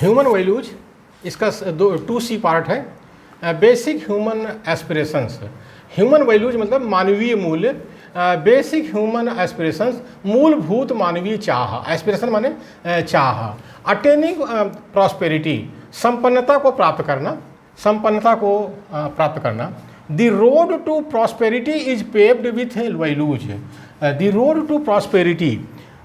Human values, इसका दो 2C part है। Basic human aspirations, human values मतलब मानवीय मूल्य। बेसिक ह्यूमन एस्पिरेशंस, मूलभूत मानवीय चाह, एस्पिरेशन माने चाह। अटेनिंग प्रॉस्पेरिटी, संपन्नता को प्राप्त करना, संपन्नता को प्राप्त करना। The road to prosperity is paved with values. The road to prosperity,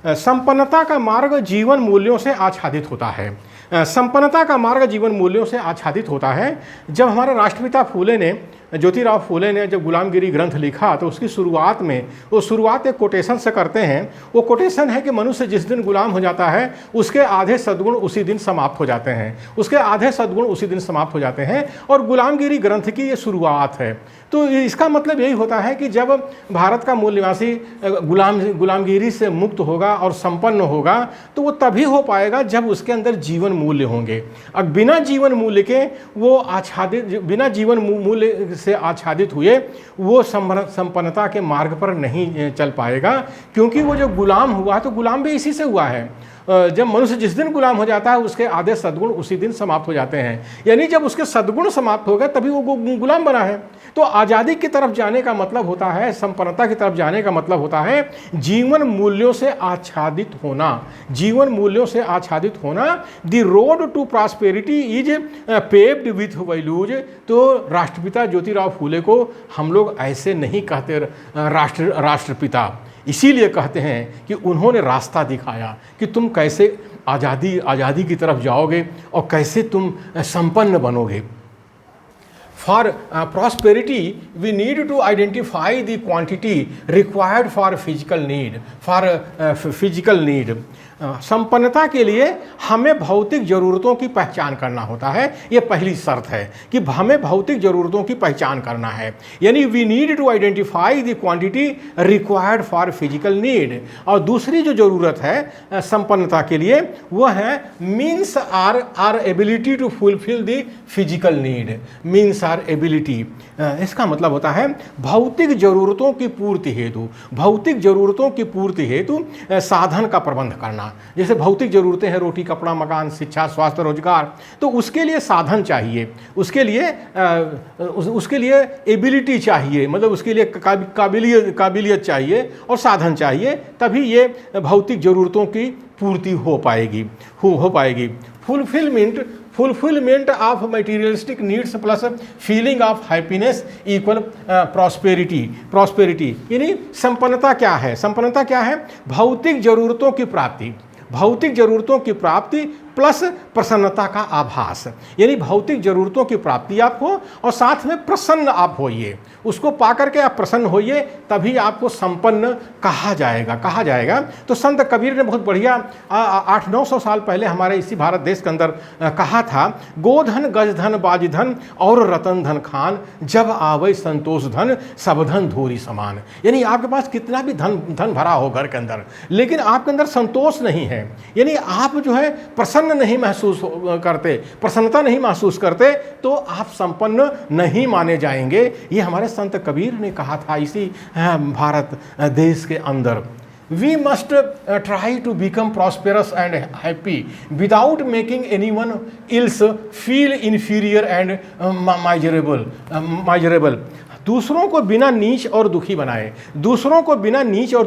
संपन्नता का मार्ग जीवन मूल्यों से आच्छादित होता है। संपन्नता का मार्ग जीवन मूल्यों से आच्छादित होता है। जब हमारे राष्ट्रपिता फूले ने, ज्योतिराव फूले ने जब गुलामगिरी ग्रंथ लिखा तो उसकी शुरुआत में, वो शुरुआत एक कोटेशन से करते हैं। वो कोटेशन है कि मनुष्य जिस दिन गुलाम हो जाता है उसके आधे सद्गुण उसी दिन समाप्त हो जाते हैं, उसके आधे सद्गुण उसी दिन समाप्त हो जाते हैं। और गुलामगिरी ग्रंथ की ये शुरुआत है। तो इसका मतलब यही होता है कि जब भारत का मूल निवासी गुलामगिरी से मुक्त होगा और संपन्न होगा तो वो तभी हो पाएगा जब उसके अंदर जीवन मूल्य होंगे। अब बिना जीवन मूल्य के वो आच्छादित, बिना जीवन मूल्य से आच्छादित हुए वो संपन्नता के मार्ग पर नहीं चल पाएगा। क्योंकि वो जो गुलाम हुआ तो गुलाम भी इसी से हुआ है। जब मनुष्य जिस दिन गुलाम हो जाता है उसके आधे सद्गुण उसी दिन समाप्त हो जाते हैं, यानी जब उसके सद्गुण समाप्त हो गए तभी वो गुलाम बना है। तो आज़ादी की तरफ जाने का मतलब होता है, संपन्नता की तरफ जाने का मतलब होता है जीवन मूल्यों से आच्छादित होना, जीवन मूल्यों से आच्छादित होना। The road to prosperity is paved with values. तो राष्ट्रपिता ज्योतिराव फूले को हम लोग ऐसे नहीं कहते राष्ट्रपिता, इसीलिए कहते हैं कि उन्होंने रास्ता दिखाया कि तुम कैसे आज़ादी की तरफ जाओगे और कैसे तुम संपन्न बनोगे। For prosperity we need to identify the quantity required for physical need, for physical need. संपन्नता के लिए हमें भौतिक ज़रूरतों की पहचान करना होता है। ये पहली शर्त है कि हमें भौतिक ज़रूरतों की पहचान करना है, यानी we need to identify the quantity required for physical need. और दूसरी जो ज़रूरत है संपन्नता के लिए वो है means are ability to fulfil the physical need, means are ability. इसका मतलब होता है भौतिक ज़रूरतों की पूर्ति हेतु, भौतिक ज़रूरतों की पूर्ति हेतु साधन का प्रबंध करना। जैसे भौतिक ज़रूरतें हैं, रोटी कपड़ा मकान शिक्षा स्वास्थ्य रोजगार, तो उसके लिए साधन चाहिए, उसके लिए एबिलिटी चाहिए, मतलब उसके लिए काबिलियत चाहिए और साधन चाहिए, तभी ये भौतिक ज़रूरतों की पूर्ति हो पाएगी। Fulfilment of materialistic needs plus feeling of happiness equal prosperity. यानी संपन्नता क्या है? संपन्नता क्या है? भौतिक ज़रूरतों की प्राप्ति, भौतिक ज़रूरतों की प्राप्ति प्लस प्रसन्नता का आभास। यानी भौतिक ज़रूरतों की प्राप्ति आप हो और साथ में प्रसन्न आप होइए, उसको पाकर के आप प्रसन्न होइए, तभी आपको संपन्न कहा जाएगा। तो संत कबीर ने बहुत बढ़िया 800-900 साल पहले हमारे इसी भारत देश के अंदर कहा था, गोधन गजधन बाजधन और रतन धन खान, जब आवे संतोष धन सब धन धूरी समान। यानी आपके पास कितना भी धन भरा हो घर के अंदर, लेकिन आपके अंदर संतोष नहीं है, यानी आप जो है प्रसन्न नहीं महसूस करते, प्रसन्नता नहीं महसूस करते, तो आप संपन्न नहीं माने जाएंगे। ये हमारे संत कबीर ने कहा था इसी भारत देश के अंदर। We must try to become prosperous and happy without making anyone else feel inferior and miserable. दूसरों को बिना नीच और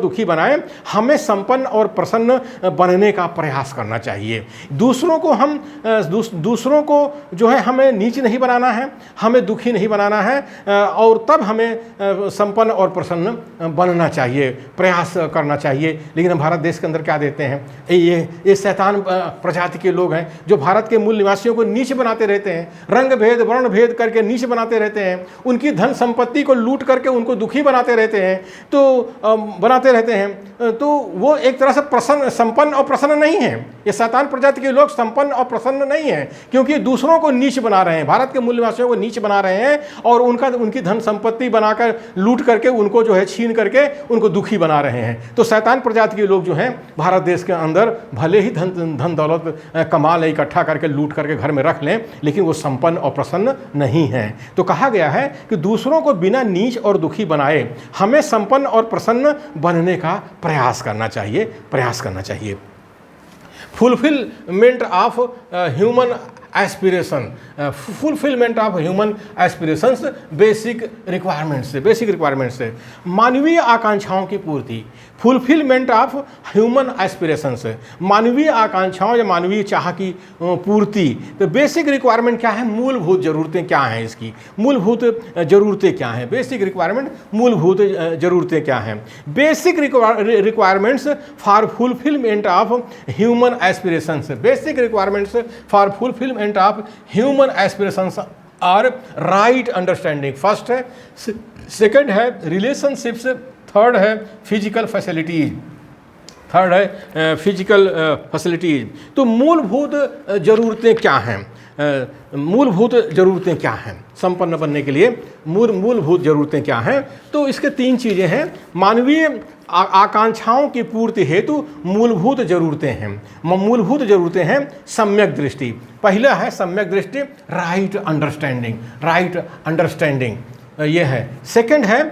दुखी बनाए, हमें संपन्न और प्रसन्न बनने का प्रयास करना चाहिए। दूसरों को जो है हमें नीच नहीं बनाना है, हमें दुखी नहीं बनाना है, और तब हमें संपन्न और प्रसन्न बनना चाहिए, प्रयास करना चाहिए। लेकिन हम भारत देश के अंदर क्या देते हैं, ये शैतान प्रजाति के लोग हैं जो भारत के मूल निवासियों को नीच बनाते रहते हैं, रंग भेद वर्ण भेद करके नीच बनाते रहते हैं, उनकी धन संपत्ति को लूट करके उनको दुखी बनाते रहते हैं। तो वो एक तरह से संपन्न और प्रसन्न नहीं है। ये शैतान प्रजाति के लोग संपन्न और प्रसन्न नहीं है, क्योंकि दूसरों को नीच बना रहे हैं, भारत के मूल निवासियों को नीच बना रहे हैं, और उनकी धन संपत्ति बनाकर लूट करके उनको जो है छीन करके उनको दुखी बना रहे हैं। तो शैतान प्रजाति के लोग जो हैं भारत देश के अंदर भले ही धन दौलत कमा लें, इकट्ठा करके लूट करके घर में रख लें, लेकिन वो संपन्न और प्रसन्न नहीं हैं। तो कहा गया है कि दूसरों को बिना नीच और दुखी बनाए हमें संपन्न और प्रसन्न बनने का प्रयास करना चाहिए। Fulfilment of human aspiration, fulfilment of human aspirations, basic requirements से मानवीय आकांक्षाओं की पूर्ति, फुलफिलमेंट ऑफ ह्यूमन एस्पिरेशंस, मानवीय आकांक्षाओं या मानवीय चाह की पूर्ति। तो बेसिक रिक्वायरमेंट क्या है, मूलभूत ज़रूरतें क्या हैं, इसकी मूलभूत ज़रूरतें क्या हैं, बेसिक रिक्वायरमेंट मूलभूत ज़रूरतें क्या हैं। Basic requirements for fulfilment of human aspirations, basic requirements for fulfilment of human aspirations are right understanding, first है। सेकंड है रिलेशनशिप्स, थर्ड है फिजिकल फैसिलिटीज, थर्ड है फिजिकल फैसिलिटीज। तो मूलभूत ज़रूरतें क्या हैं, मूलभूत ज़रूरतें क्या हैं संपन्न बनने के लिए, मूलभूत ज़रूरतें क्या हैं। तो इसके तीन चीज़ें हैं, मानवीय आकांक्षाओं की पूर्ति हेतु मूलभूत ज़रूरतें हैं। मूलभूत ज़रूरतें हैं सम्यक दृष्टि, पहला है सम्यक दृष्टि, राइट अंडरस्टैंडिंग ये है। सेकंड है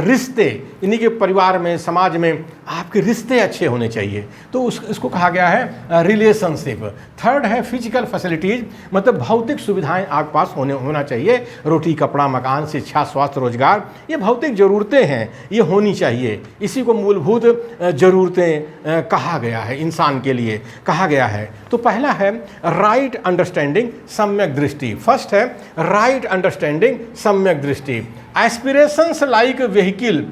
रिश्ते, यानी कि परिवार में, समाज में आपके रिश्ते अच्छे होने चाहिए, तो इसको कहा गया है रिलेशनशिप। थर्ड है फिजिकल फैसिलिटीज़, मतलब भौतिक सुविधाएं आपके पास होना चाहिए, रोटी कपड़ा मकान शिक्षा स्वास्थ्य रोजगार, ये भौतिक ज़रूरतें हैं, ये होनी चाहिए। इसी को मूलभूत ज़रूरतें कहा गया है, इंसान के लिए कहा गया है। तो पहला है राइट अंडरस्टैंडिंग, सम्यक दृष्टि, फर्स्ट है राइट अंडरस्टैंडिंग, सम्यक दृष्टि। Aspirations like a vehicle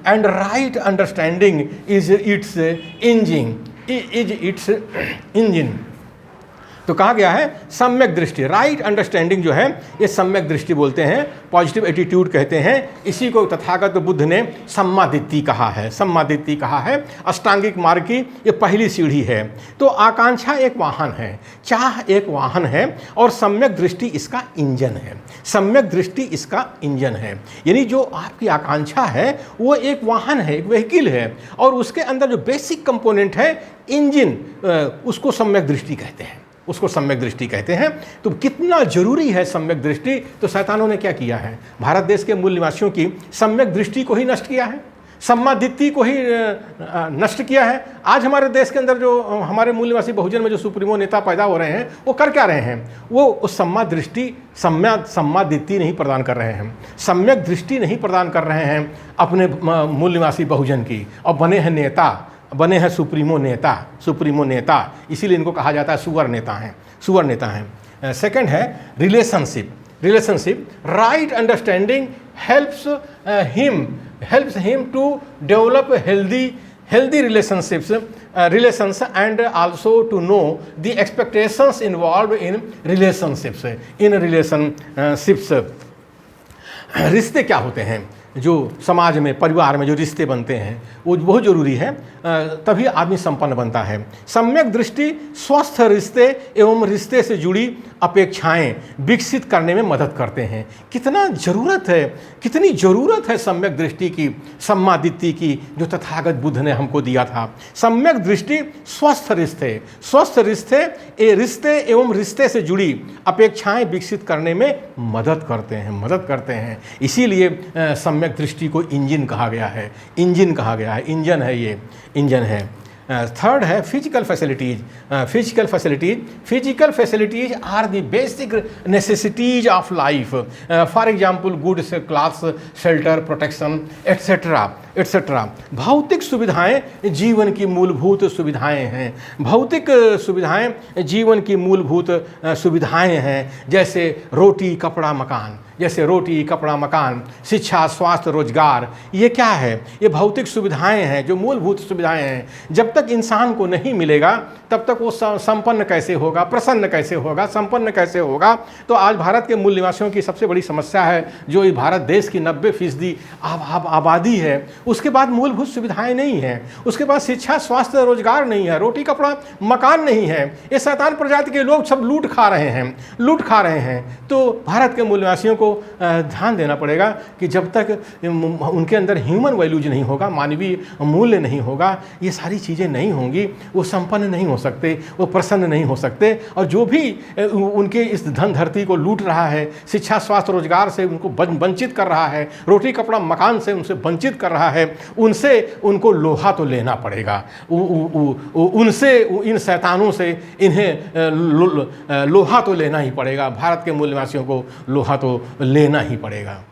and right understanding is its engine। तो कहा गया है सम्यक दृष्टि, राइट अंडरस्टैंडिंग जो है ये सम्यक दृष्टि बोलते हैं, पॉजिटिव एटीट्यूड कहते हैं। इसी को तथागत बुद्ध ने सम्मादिट्ठी कहा है, सम्मादिट्ठी कहा है। अष्टांगिक मार्ग की ये पहली सीढ़ी है। तो आकांक्षा एक वाहन है, चाह एक वाहन है, और सम्यक दृष्टि इसका इंजन है, सम्यक दृष्टि इसका इंजन है। यानी जो आपकी आकांक्षा है वो एक वाहन है, एक व्हीकल है, और उसके अंदर जो बेसिक कंपोनेंट है इंजन, उसको सम्यक दृष्टि कहते हैं, उसको सम्यक दृष्टि कहते हैं। तो कितना जरूरी है सम्यक दृष्टि। तो शैतानों ने क्या किया है, भारत देश के मूल निवासियों की सम्यक दृष्टि को ही नष्ट किया है, सम्मादिट्ठी को ही नष्ट किया है। आज हमारे देश के अंदर जो हमारे मूल निवासी बहुजन में जो सुप्रीमो नेता पैदा हो रहे हैं, वो कर क्या रहे हैं, वो उस सम्मादिट्ठी नहीं प्रदान कर रहे हैं, सम्यक दृष्टि नहीं प्रदान कर रहे हैं अपने मूल निवासी बहुजन की, और बने हैं नेता, बने हैं सुप्रीमो नेता, इसीलिए इनको कहा जाता है सुअर नेता हैं। सेकंड है relationship, right understanding helps him to develop healthy relationships and also to know the expectations involved in relationships। रिश्ते क्या होते हैं, जो समाज में परिवार में जो रिश्ते बनते हैं वो बहुत ज़रूरी है, तभी आदमी संपन्न बनता है। सम्यक दृष्टि स्वस्थ रिश्ते एवं रिश्ते से जुड़ी अपेक्षाएं विकसित करने में मदद करते हैं। कितनी ज़रूरत है सम्यक दृष्टि की, सम्मादिट्ठी की, जो तथागत बुद्ध ने हमको दिया था। सम्यक दृष्टि स्वस्थ रिश्ते एवं रिश्ते से जुड़ी अपेक्षाएं विकसित करने में मदद करते हैं। इसीलिए सम्यक दृष्टि को इंजन कहा गया है, इंजन है, ये इंजन है। थर्ड है physical facilities are the basic necessities of life, for example good class shelter protection etcetera. भौतिक सुविधाएं जीवन की मूलभूत सुविधाएं हैं, भौतिक सुविधाएं जीवन की मूलभूत सुविधाएं हैं, जैसे रोटी कपड़ा मकान, शिक्षा स्वास्थ्य रोजगार। ये क्या है, ये भौतिक सुविधाएं हैं, जो मूलभूत सुविधाएं हैं। जब तक इंसान को नहीं मिलेगा तब तक वो संपन्न कैसे होगा, प्रसन्न कैसे होगा, संपन्न कैसे होगा। तो आज भारत के मूल निवासियों की सबसे बड़ी समस्या है, जो इस भारत देश की 90% आबादी है, उसके बाद मूलभूत सुविधाएं नहीं हैं, उसके बाद शिक्षा स्वास्थ्य रोजगार नहीं है, रोटी कपड़ा मकान नहीं है। ये शैतान प्रजाति के लोग सब लूट खा रहे हैं। तो भारत के मूल निवासियों को ध्यान देना पड़ेगा कि जब तक उनके अंदर ह्यूमन वैल्यूज नहीं होगा, मानवीय मूल्य नहीं होगा, ये सारी चीज़ें नहीं होंगी, वो संपन्न नहीं हो सकते, वो प्रसन्न नहीं हो सकते। और जो भी उनके इस धन धरती को लूट रहा है, शिक्षा स्वास्थ्य रोजगार से उनको वंचित कर रहा है, रोटी कपड़ा मकान से उनसे वंचित कर रहा है उनसे उनको लोहा तो लेना पड़ेगा, उनसे, इन शैतानों से इन्हें लोहा तो लेना ही पड़ेगा। भारत के मूल निवासियों को लोहा तो लेना ही पड़ेगा।